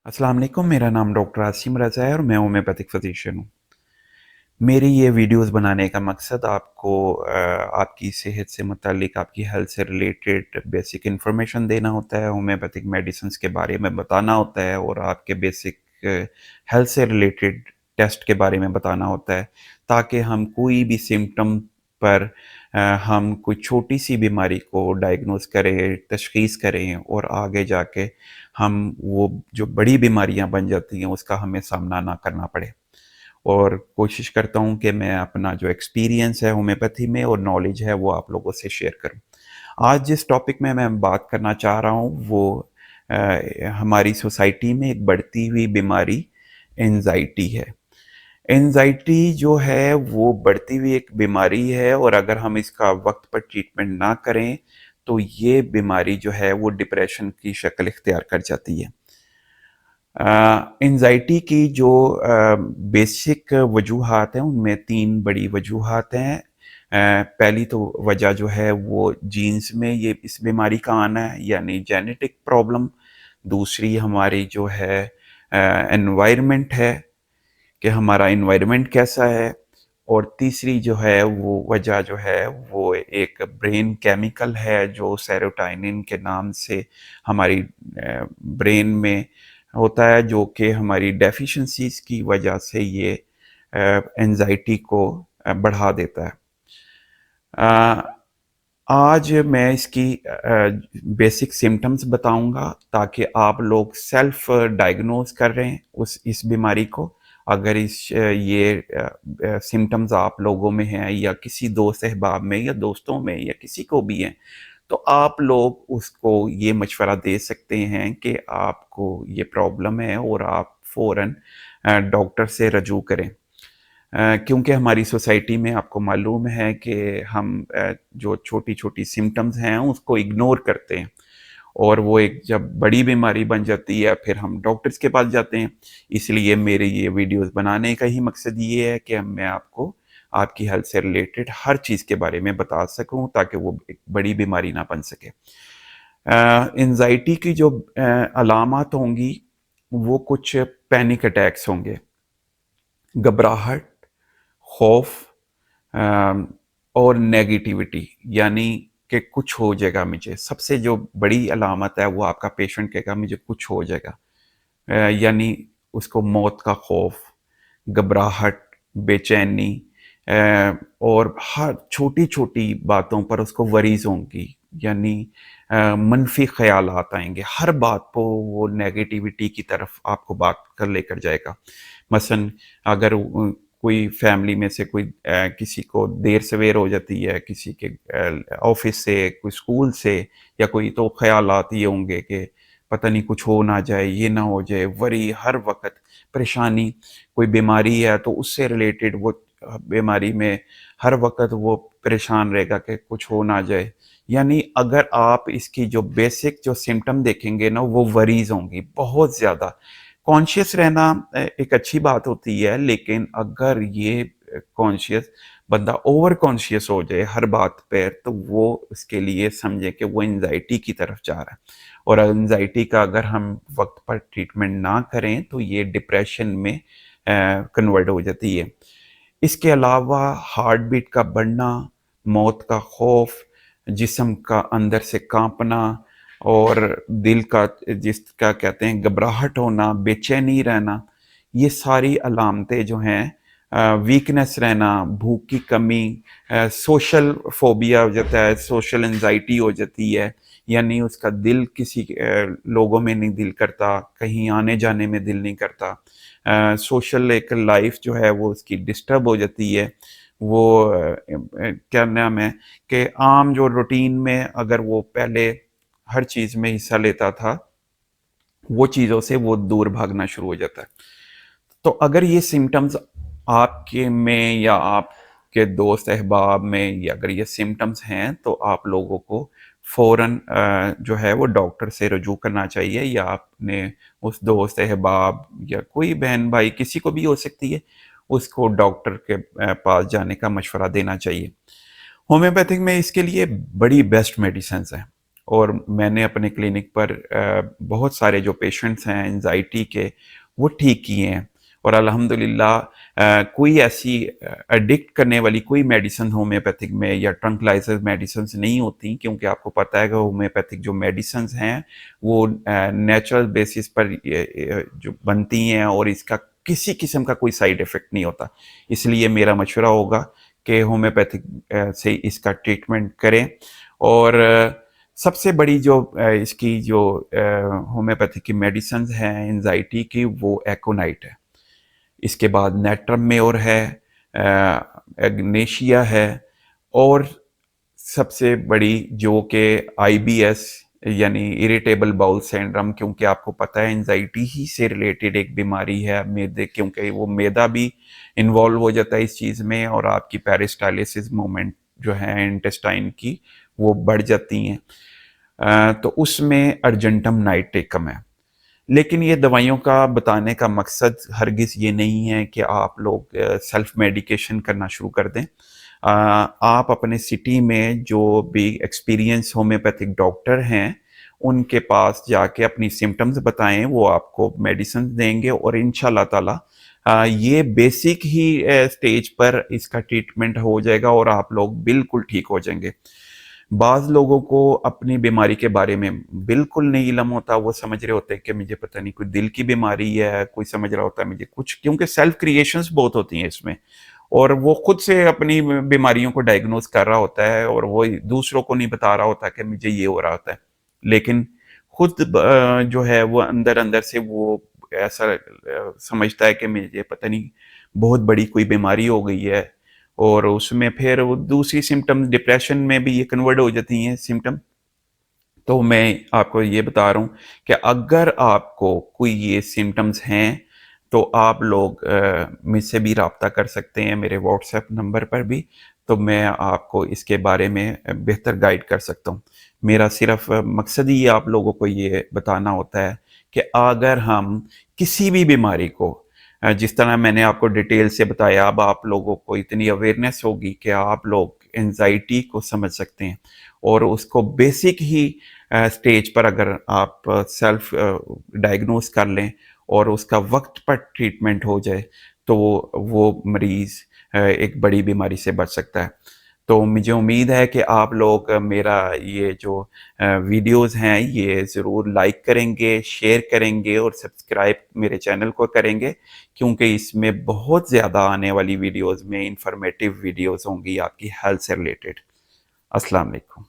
अस्सलाम वालेकुम, मेरा नाम डॉक्टर आसिम रज़ा है और मैं होम्योपैथिक फ़िज़िशियन हूँ। मेरी ये वीडियोस बनाने का मकसद आपको आपकी सेहत से मुतालिक, आपकी हेल्थ से रिलेटेड बेसिक इन्फॉर्मेशन देना होता है, होम्योपैथिक मेडिसिन्स के बारे में बताना होता है और आपके बेसिक हेल्थ से रिलेटेड टेस्ट के बारे में बताना होता है, ताकि हम कोई भी सिम्पटम पर हम कोई छोटी-सी बीमारी को डायग्नोज़ करें, तशख़ीस करें और आगे जाके हम वो जो बड़ी बीमारियाँ बन जाती हैं, उसका हमें सामना ना करना पड़े। और कोशिश करता हूँ कि मैं अपना जो एक्सपीरियंस है होम्योपैथी में और नॉलेज है वो आप लोगों से शेयर करूँ। आज जिस टॉपिक में मैं बात करना चाह रहा हूँ वो हमारी सोसाइटी में एक बढ़ती हुई बीमारी एंग्ज़ायटी है। एंग्ज़ायटी जो है वो बढ़ती हुई एक बीमारी है और अगर हम इसका वक़्त पर ट्रीटमेंट ना करें तो ये बीमारी जो है वो डिप्रेशन की शक्ल इख्तियार कर जाती है। एंग्ज़ायटी की जो बेसिक वजूहात हैं उनमें 3 बड़ी वजूहात हैं। पहली तो वजह जो है वो जीन्स में ये इस बीमारी का आना है यानी जेनेटिक प्रॉब्लम। दूसरी हमारी जो है एनवायरनमेंट है कि हमारा एनवायरनमेंट कैसा है। और तीसरी जो है वो वजह जो है वो एक ब्रेन केमिकल है जो सेरोटोनिन के नाम से हमारी ब्रेन में होता है, जो कि हमारी डेफिशिएंसीज की वजह से ये एंजाइटी को बढ़ा देता है। अ, आज मैं इसकी बेसिक सिम्टम्स बताऊंगा ताकि आप लोग सेल्फ डायग्नोज कर रहे हैं उस इस बीमारी को। अगर ये सिम्टम्स आप लोगों में हैं या किसी दोस्त अहबाब में या दोस्तों में या किसी को भी हैं, तो आप लोग उसको ये मशवरा दे सकते हैं कि आपको ये प्रॉब्लम है और आप फ़ौरन डॉक्टर से रजू करें। क्योंकि हमारी सोसाइटी में आपको मालूम है कि हम जो छोटी-छोटी सिम्पटम्स हैं उसको इग्नोर करते हैं और वो एक जब बड़ी बीमारी बन जाती है फिर हम डॉक्टर्स के पास जाते हैं। इसलिए मेरे ये वीडियोस बनाने का ही मकसद ये है कि मैं आपको आपकी हेल्थ से रिलेटेड हर चीज़ के बारे में बता सकूँ ताकि वो एक बड़ी बीमारी ना बन सके। एंग्ज़ायटी की जो अलामत होंगी वो कुछ पैनिक अटैक्स होंगे, घबराहट, खौफ और नेगेटिविटी यानी कि कुछ हो जाएगा मुझे। सबसे जो बड़ी अलामत है वो आपका पेशेंट कहेगा मुझे कुछ हो जाएगा। यानी उसको मौत का खौफ, घबराहट, बेचैनी और हर छोटी-छोटी बातों पर उसको वरीज़ होंगी, यानी मनफ़ी ख़यालात आएँगे। हर बात को वो नेगेटिविटी की तरफ आपको बात कर लेकर जाएगा। मसलन अगर कोई फैमिली में से कोई किसी को देर सवेर हो जाती है, किसी के ऑफ़िस से, कोई स्कूल से या कोई, तो ख़यालात ये होंगे कि पता नहीं कुछ हो ना जाए, ये ना हो जाए, वरी हर वक़्त परेशानी। कोई बीमारी है तो उससे रिलेटेड वो बीमारी में हर वक़्त वो परेशान रहेगा कि कुछ हो ना जाए। यानी अगर आप इसकी जो बेसिक जो सिम्पटम देखेंगे ना वो वरीज़ होंगी बहुत ज़्यादा। कॉन्शियस रहना एक अच्छी बात होती है, लेकिन अगर ये कॉन्शियस बंदा ओवर कॉन्शियस हो जाए हर बात पे तो वो उसके लिए समझे कि वो एंग्ज़ायटी की तरफ जा रहा है। और एंग्ज़ायटी का अगर हम वक़्त पर ट्रीटमेंट ना करें तो ये डिप्रेशन में कन्वर्ट हो जाती है। इसके अलावा हार्ट बीट का बढ़ना, मौत का खौफ, जिस्म का अंदर से काँपना और दिल का जिसका कहते हैं घबराहट होना, बेचैनी रहना, ये सारी अलामतें जो हैं, वीकनेस रहना, भूख की कमी, सोशल फ़ोबिया हो जाता है, सोशल एंग्ज़ायटी हो जाती है, यानी उसका दिल किसी लोगों में नहीं दिल करता, कहीं आने-जाने में दिल नहीं करता। सोशल एक लाइफ जो है वो उसकी डिस्टर्ब हो जाती है। वो क्या नाम है कि आम जो रूटीन में अगर वो पहले हर चीज़ में हिस्सा लेता था, वो चीज़ों से वो दूर भागना शुरू हो जाता है। तो अगर ये सिम्पटम्स आपके में या आपके दोस्त अहबाब में या अगर ये सिम्पटम्स हैं तो आप लोगों को फ़ौरन जो है वो डॉक्टर से रजू करना चाहिए या अपने उस दोस्त अहबाब या कोई बहन भाई किसी को भी हो सकती है, उसको डॉक्टर के पास जाने का मशवरा देना चाहिए। होम्योपैथिक में इसके लिए बड़ी बेस्ट मेडिसिन्स हैं। اور میں نے اپنے کلینک پر بہت سارے جو پیشنٹس ہیں انزائٹی کے وہ ٹھیک کیے ہیں، اور الحمدللہ کوئی ایسی ایڈکٹ کرنے والی کوئی میڈیسن ہومیوپیتھک میں یا ٹرنکلائزر میڈیسنز نہیں ہوتی، کیونکہ آپ کو پتہ ہے کہ ہومیوپیتھک جو میڈیسنز ہیں وہ نیچرل بیسس پر جو بنتی ہیں، اور اس کا کسی قسم کا کوئی سائیڈ ایفیکٹ نہیں ہوتا. اس لیے میرا مشورہ ہوگا کہ ہومیوپیتھک سے اس کا ٹریٹمنٹ کریں. اور سب سے بڑی جو اس کی جو ہومیوپیتھک کی میڈیسنز ہیں انزائٹی کی، وہ ایکونائٹ ہے. اس کے بعد نیٹرم میور ہے، ایگنیشیا ہے، اور سب سے بڑی جو کہ آئی بی ایس یعنی اریٹیبل باؤل سینڈرم، کیونکہ آپ کو پتہ ہے انزائٹی ہی سے ریلیٹڈ ایک بیماری ہے میدے، کیونکہ وہ میدا بھی انوالو ہو جاتا ہے اس چیز میں، اور آپ کی پیرسٹائلسس مومنٹ جو ہے انٹسٹائن کی وہ بڑھ جاتی ہیں. تو اس میں ارجنٹم نائٹریکم ہے. لیکن یہ دوائیوں کا بتانے کا مقصد ہرگز یہ نہیں ہے کہ آپ لوگ سیلف میڈیکیشن کرنا شروع کر دیں. آپ اپنے سٹی میں جو بھی ایکسپیرینس ہومیوپیتھک ڈاکٹر ہیں ان کے پاس جا کے اپنی سمٹمز بتائیں، وہ آپ کو میڈیسن دیں گے، اور انشاءاللہ تعالی یہ بیسک ہی سٹیج پر اس کا ٹریٹمنٹ ہو جائے گا اور آپ لوگ بالکل ٹھیک ہو جائیں گے. بعض لوگوں کو اپنی بیماری کے بارے میں بالکل نہیں علم ہوتا، وہ سمجھ رہے ہوتے ہیں کہ مجھے پتہ نہیں کوئی دل کی بیماری ہے، کوئی سمجھ رہا ہوتا ہے مجھے کچھ، کیونکہ سیلف کریشنز بہت ہوتی ہیں اس میں، اور وہ خود سے اپنی بیماریوں کو ڈائگنوز کر رہا ہوتا ہے، اور وہ دوسروں کو نہیں بتا رہا ہوتا کہ مجھے یہ ہو رہا ہوتا ہے. لیکن خود جو ہے وہ اندر اندر سے وہ ایسا سمجھتا ہے کہ مجھے پتہ نہیں بہت بڑی کوئی بیماری ہو گئی ہے، اور اس میں پھر وہ دوسری سمٹم ڈپریشن میں بھی یہ کنورٹ ہو جاتی ہیں سمٹم. تو میں آپ کو یہ بتا رہا ہوں کہ اگر آپ کو کوئی یہ سمٹمز ہیں تو آپ لوگ مجھ سے بھی رابطہ کر سکتے ہیں، میرے واٹس ایپ نمبر پر بھی، تو میں آپ کو اس کے بارے میں بہتر گائیڈ کر سکتا ہوں. میرا صرف مقصد ہی آپ لوگوں کو یہ بتانا ہوتا ہے کہ اگر ہم کسی بھی بیماری کو جس طرح میں نے آپ کو ڈیٹیل سے بتایا، اب آپ لوگوں کو اتنی اویئرنیس ہوگی کہ آپ لوگ انزائٹی کو سمجھ سکتے ہیں، اور اس کو بیسک ہی سٹیج پر اگر آپ سیلف ڈائگنوز کر لیں اور اس کا وقت پر ٹریٹمنٹ ہو جائے تو وہ مریض ایک بڑی بیماری سے بچ سکتا ہے. تو مجھے امید ہے کہ آپ لوگ میرا یہ جو ویڈیوز ہیں یہ ضرور لائک کریں گے، شیئر کریں گے، اور سبسکرائب میرے چینل کو کریں گے، کیونکہ اس میں بہت زیادہ آنے والی ویڈیوز میں انفارمیٹیو ویڈیوز ہوں گی آپ کی ہیلتھ سے ریلیٹڈ. السلام علیکم.